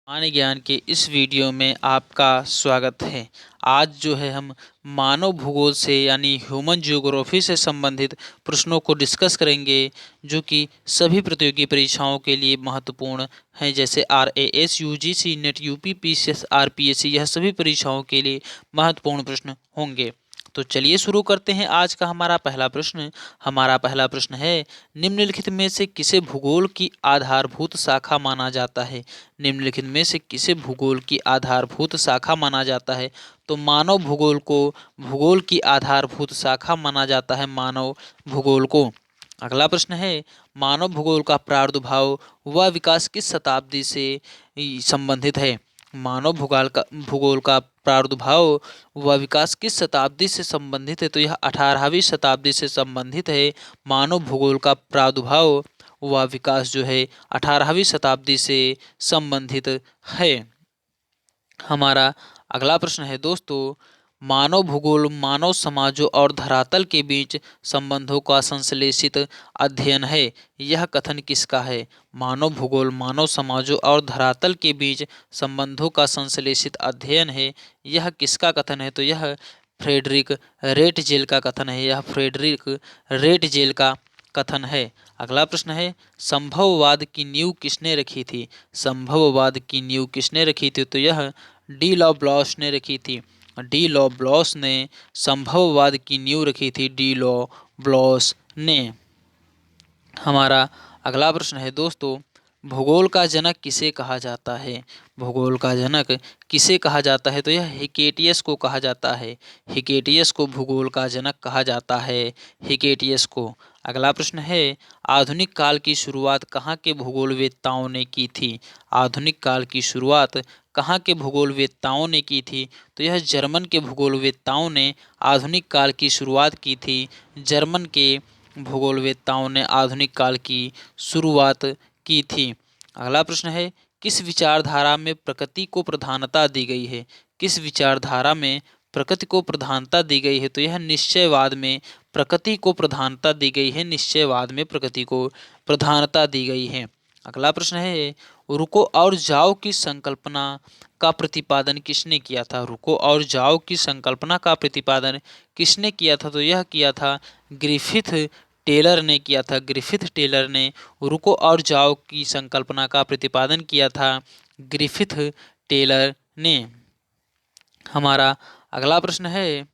सामान्य ज्ञान के इस वीडियो में आपका स्वागत है। आज जो है हम मानव भूगोल से यानी ह्यूमन ज्योग्राफी से संबंधित प्रश्नों को डिस्कस करेंगे, जो कि सभी प्रतियोगी परीक्षाओं के लिए महत्वपूर्ण हैं, जैसे RAS, UGC, net, UPPCS, RPSC। यह सभी परीक्षाओं के लिए महत्वपूर्ण प्रश्न होंगे। तो चलिए शुरू करते हैं। आज का हमारा पहला प्रश्न है, निम्नलिखित में से किसे भूगोल की आधारभूत शाखा माना जाता है? निम्नलिखित में से किसे भूगोल की आधारभूत शाखा माना जाता है? तो मानव भूगोल को भूगोल की आधारभूत शाखा माना जाता है, मानव भूगोल को। अगला प्रश्न है, मानव भूगोल का प्रादुर्भाव व विकास किस शताब्दी से संबंधित है? मानव भूगोल का प्रादुर्भाव व विकास किस शताब्दी से संबंधित है? तो यह 18वीं शताब्दी से संबंधित है। मानव भूगोल का प्रादुर्भाव व विकास जो है 18वीं शताब्दी से संबंधित है। हमारा अगला प्रश्न है दोस्तों, मानव भूगोल मानव समाजों और धरातल के बीच संबंधों का संश्लेषित अध्ययन है। यह कथन किसका है? मानव भूगोल मानव समाजों और धरातल के बीच संबंधों का संश्लेषित अध्ययन है। यह किसका कथन है? तो यह फ्रेडरिक रेटजेल का कथन है। यह फ्रेडरिक रेटजेल का कथन है। अगला प्रश्न है, संभववाद की नींव किसने रखी थी? संभववाद की नींव किसने रखी थी? तो यह डी लॉब्लॉस ने रखी थी। डी लॉब्लॉस ने संभववाद की नींव रखी थी, डी लॉब्लॉस ने। हमारा अगला प्रश्न है दोस्तों, भूगोल का जनक किसे कहा जाता है? भूगोल का जनक किसे कहा जाता है? तो यह हिकेटियस को कहा जाता है। हिकेटियस को भूगोल का जनक कहा जाता है, हिकेटियस को। अगला प्रश्न है, आधुनिक काल की शुरुआत कहाँ के भूगोलवेत्ताओं ने की थी? आधुनिक काल की शुरुआत कहाँ के भूगोलवेत्ताओं ने की थी? तो यह जर्मन के भूगोलवेत्ताओं ने आधुनिक काल की शुरुआत की थी। जर्मन के भूगोलवेत्ताओं ने आधुनिक काल की शुरुआत की थी। अगला प्रश्न है, किस विचारधारा में प्रकृति को प्रधानता दी गई है? किस विचारधारा में प्रकृति को प्रधानता दी गई है? तो यह निश्चयवाद में प्रकृति को प्रधानता दी गई है। निश्चयवाद में प्रकृति को प्रधानता दी गई है। अगला प्रश्न है, रुको और जाओ की संकल्पना का प्रतिपादन किसने किया था? रुको और जाओ की संकल्पना का प्रतिपादन किसने किया था? तो यह किया था ग्रिफिथ टेलर ने किया था। ग्रिफिथ टेलर ने रुको और जाओ की संकल्पना का प्रतिपादन किया था, ग्रिफिथ टेलर ने। हमारा अगला प्रश्न है,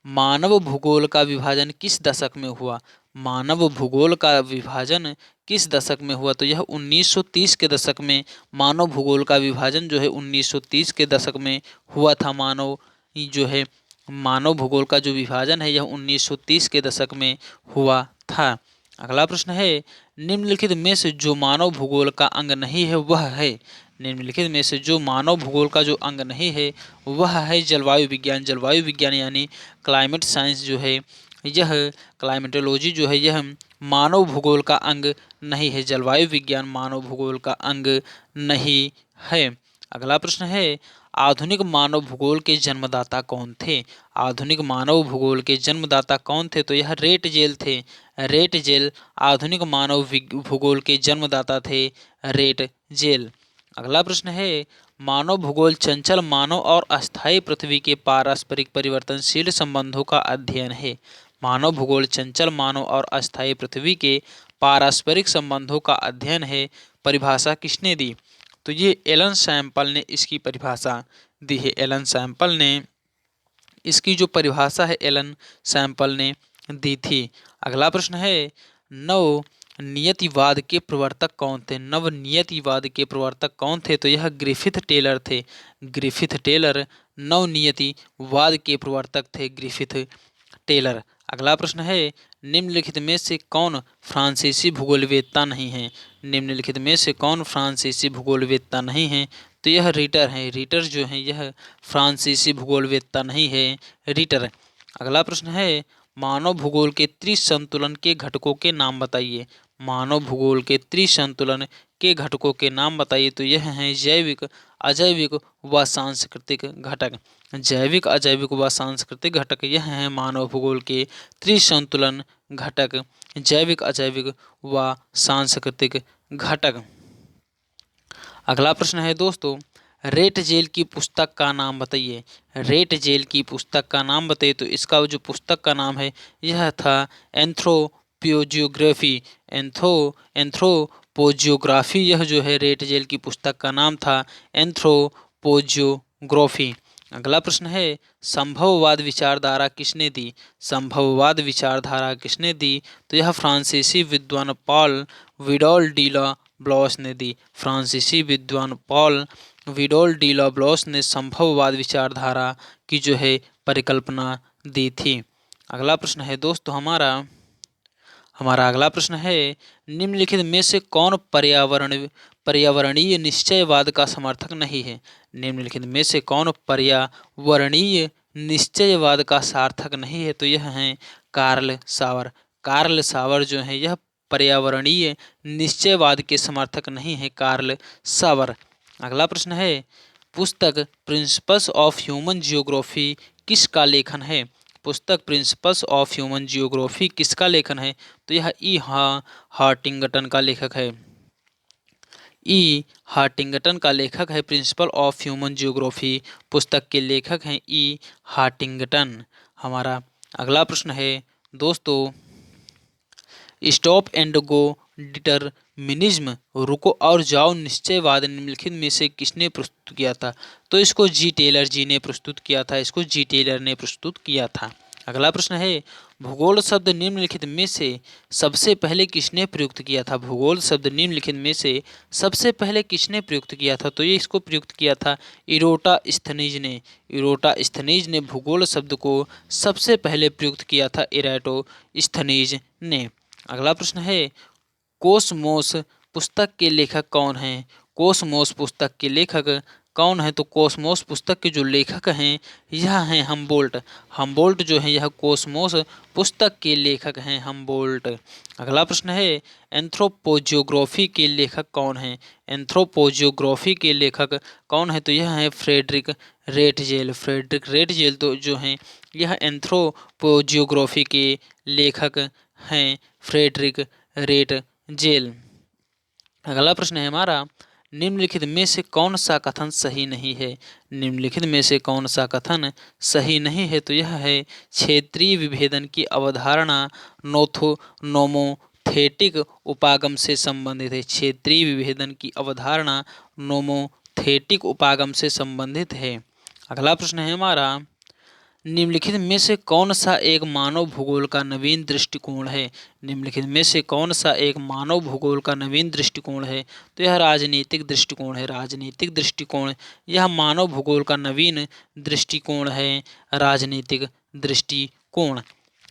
मानव भूगोल का विभाजन किस दशक में हुआ? मानव भूगोल का विभाजन किस दशक में हुआ? तो यह 1930 के दशक में मानव भूगोल का विभाजन जो है 1930 के दशक में हुआ था। मानव भूगोल का जो विभाजन है यह 1930 के दशक में हुआ था। अगला प्रश्न है, निम्नलिखित में से जो मानव भूगोल का अंग नहीं है वह है? निम्नलिखित में से जो मानव भूगोल का जो अंग नहीं है वह है जलवायु विज्ञान। जलवायु विज्ञान यानी क्लाइमेट साइंस जो है, यह क्लाइमेटोलॉजी जो है, यह मानव भूगोल का अंग नहीं है। जलवायु विज्ञान मानव भूगोल का अंग नहीं है। अगला प्रश्न है, आधुनिक मानव भूगोल के जन्मदाता कौन थे? आधुनिक मानव भूगोल के जन्मदाता कौन थे? तो यह रेटजेल थे। रेटजेल आधुनिक मानव भूगोल के जन्मदाता थे, रेटजेल। अगला प्रश्न है, मानव भूगोल चंचल मानव और अस्थायी पृथ्वी के पारस्परिक परिवर्तनशील संबंधों का अध्ययन है। मानव भूगोल चंचल मानव और अस्थायी पृथ्वी के पारस्परिक संबंधों का अध्ययन है। परिभाषा किसने दी? तो ये एलन सैम्पल ने इसकी परिभाषा दी है। एलन सैम्पल ने इसकी जो परिभाषा है एलन सैम्पल ने दी थी। अगला प्रश्न है, नव नियतिवाद के प्रवर्तक कौन थे? नव नियतिवाद के प्रवर्तक कौन थे? तो यह ग्रिफिथ टेलर थे। ग्रिफिथ टेलर नवनियतिवाद के प्रवर्तक थे, ग्रिफिथ टेलर। अगला प्रश्न है, निम्नलिखित में से कौन फ्रांसीसी भूगोलवेत्ता नहीं है? निम्नलिखित में से कौन फ्रांसीसी भूगोलवेत्ता नहीं है? तो यह रीटर है। रीटर जो है यह फ्रांसीसी भूगोलवेत्ता नहीं है, रीटर। अगला प्रश्न है, मानव भूगोल के त्रिसंतुलन के घटकों के नाम बताइए। मानव भूगोल के त्रिसंतुलन के घटकों के नाम बताइए। तो यह हैं जैविक, अजैविक व सांस्कृतिक घटक। जैविक, अजैविक व सांस्कृतिक घटक यह हैं मानव भूगोल के त्रिसंतुलन घटक, जैविक, अजैविक व सांस्कृतिक घटक। अगला प्रश्न है दोस्तों, रेट जेल की पुस्तक का नाम बताइए। रेट जेल की पुस्तक का नाम बताइए। तो इसका जो पुस्तक का नाम है यह था एंथ्रोपोजियोग्राफी। एंथ्रोपोजियोग्राफी, यह जो है रेट जेल की पुस्तक का नाम था एंथ्रोपोजियोग्राफी। अगला प्रश्न है, संभववाद विचारधारा किसने दी। संभववाद विचारधारा किसने दी। तो यह फ्रांसीसी विद्वान पॉल विडोल डी ला ब्लॉस ने दी। फ्रांसीसी विद्वान पॉल विडोल डी ला ब्लॉस ने संभववाद विचारधारा की जो है परिकल्पना दी थी। अगला प्रश्न है दोस्तों हमारा अगला प्रश्न है, निम्नलिखित में से कौन पर्यावरणीय निश्चयवाद का समर्थक नहीं है। निम्नलिखित में से कौन पर्यावरणीय निश्चयवाद का सार्थक नहीं है। तो यह है कार्ल सावर। कार्ल सावर जो है यह पर्यावरणीय निश्चयवाद के समर्थक नहीं है, कार्ल सावर। अगला प्रश्न है, पुस्तक प्रिंसिपल्स ऑफ ह्यूमन जियोग्राफी किसका लेखन है। पुस्तक प्रिंसिपल्स ऑफ ह्यूमन जियोग्राफी किसका लेखन है। तो यह हार्टिंगटन का लेखक है। हार्टिंगटन का लेखक है। प्रिंसिपल ऑफ ह्यूमन जियोग्राफी पुस्तक के लेखक हैं हार्टिंगटन। हमारा अगला प्रश्न है दोस्तों, स्टॉप एंड गो डिटरमिनिज्म, रुको और जाओ निश्चयवाद निम्नलिखित में से किसने प्रस्तुत किया था। तो इसको जी टेलर जी ने प्रस्तुत किया था। इसको जी टेलर ने प्रस्तुत किया था। अगला प्रश्न है, भूगोल शब्द निम्नलिखित में से सबसे पहले किसने प्रयुक्त किया था। भूगोल शब्द निम्नलिखित में से सबसे पहले किसने प्रयुक्त किया था। तो ये इसको प्रयुक्त किया था इरोटास्थनीज ने। इरोटास्थनीज ने भूगोल शब्द को सबसे पहले प्रयुक्त किया था इराटोस्थनीज ने। अगला प्रश्न है, कोसमोस पुस्तक के लेखक कौन हैं। कोसमोस पुस्तक के लेखक कौन है। तो कोसमोस पुस्तक के जो लेखक हैं यह हैं हमबोल्ट। हमबोल्ट जो है यह कोसमोस पुस्तक के लेखक हैं, हमबोल्ट। अगला प्रश्न है, एंथ्रोपोजियोग्राफी के लेखक कौन हैं। एंथ्रोपोजियोग्राफी के लेखक कौन है। तो यह है फ्रेडरिक रेटजेल। फ्रेडरिक रेटजेल तो जो हैं यह एंथ्रोपोजियोग्राफी के लेखक हैं, फ्रेडरिक रेटजेल। अगला प्रश्न है हमारा, निम्नलिखित में से कौन सा कथन सही नहीं है। निम्नलिखित में से कौन सा कथन सही नहीं है। तो यह है क्षेत्रीय विभेदन की अवधारणा नोमोथेटिक उपागम से संबंधित है। क्षेत्रीय विभेदन की अवधारणा नोमोथेटिक उपागम से संबंधित है। अगला प्रश्न है हमारा, निम्नलिखित में से कौन सा एक मानव भूगोल का नवीन दृष्टिकोण है। निम्नलिखित में से कौन सा एक मानव भूगोल का नवीन दृष्टिकोण है। तो यह राजनीतिक दृष्टिकोण है। राजनीतिक दृष्टिकोण, यह मानव भूगोल का नवीन दृष्टिकोण है, राजनीतिक दृष्टिकोण।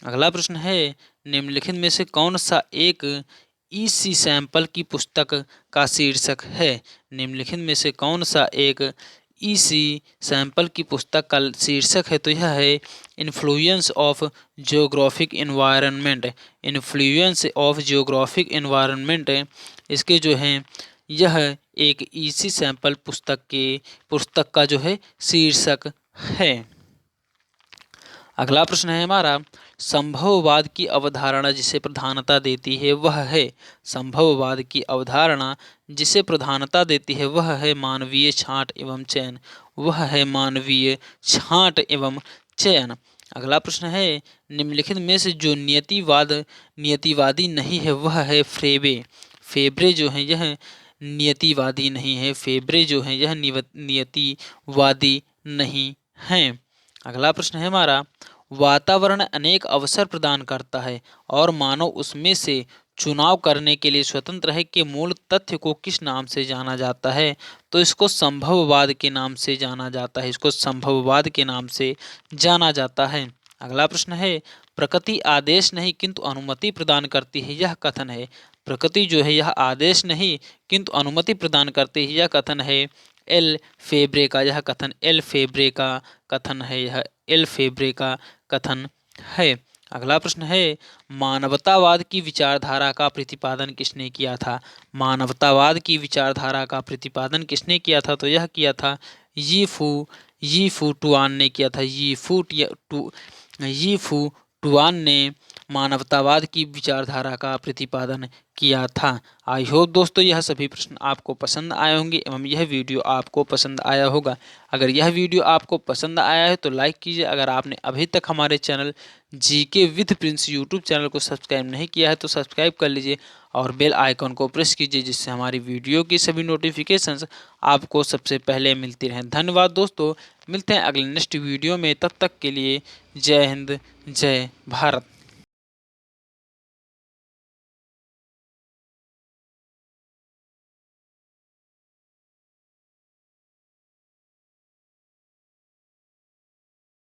अगला प्रश्न है, निम्नलिखित में से कौन सा एक ईसी सैंपल की पुस्तक का शीर्षक है। निम्नलिखित में से कौन सा एक ईसी सैंपल की पुस्तक का शीर्षक है। तो यह है influence of geographic environment. Influence of geographic environment इसके जो हैं यह एक ईसी सैंपल पुस्तक का जो है शीर्षक है। अगला प्रश्न है हमारा, संभववाद की अवधारणा जिसे प्रधानता देती है वह है। संभववाद की अवधारणा जिसे प्रधानता देती है वह है मानवीय छांट एवं चयन। वह है मानवीय छांट एवं चयन। अगला प्रश्न है, निम्नलिखित में से जो नियतिवादी नहीं है वह है फ्रेबे। फेब्रे जो है यह नियतिवादी नहीं है। फेब्रे जो है यह नियतिवादी नहीं हैं। अगला प्रश्न है हमारा, वातावरण अनेक अवसर प्रदान करता है और मानव उसमें से चुनाव करने के लिए स्वतंत्र है के मूल तथ्य को किस नाम से जाना जाता है। तो इसको संभववाद के नाम से जाना जाता है। इसको संभववाद के नाम से जाना जाता है। अगला प्रश्न है, प्रकृति आदेश नहीं किंतु अनुमति प्रदान करती है, यह कथन है। प्रकृति जो है यह आदेश नहीं किंतु अनुमति प्रदान करती है, यह कथन है एल फेब्रे का। यह कथन एल फेब्रे का कथन है। यह एल फेब्रे का कथन है। अगला प्रश्न है, मानवतावाद की विचारधारा का प्रतिपादन किसने किया था। मानवतावाद की विचारधारा का प्रतिपादन किसने किया था। तो यह किया था यी फू टुआन ने किया था। यी फू टुआन ने मानवतावाद की विचारधारा का प्रतिपादन किया था। आई होप दोस्तों यह सभी प्रश्न आपको पसंद आए होंगे एवं यह वीडियो आपको पसंद आया होगा। अगर यह वीडियो आपको पसंद आया है तो लाइक कीजिए। अगर आपने अभी तक हमारे channel GK with Prince YouTube channel को सब्सक्राइब नहीं किया है तो सब्सक्राइब कर लीजिए और बेल आइकन को प्रेस कीजिए, जिससे हमारी वीडियो की सभी नोटिफिकेशंस आपको सबसे पहले मिलती रहें। धन्यवाद दोस्तों, मिलते हैं अगले नेक्स्ट वीडियो में। तब तक के लिए जय हिंद, जय भारत।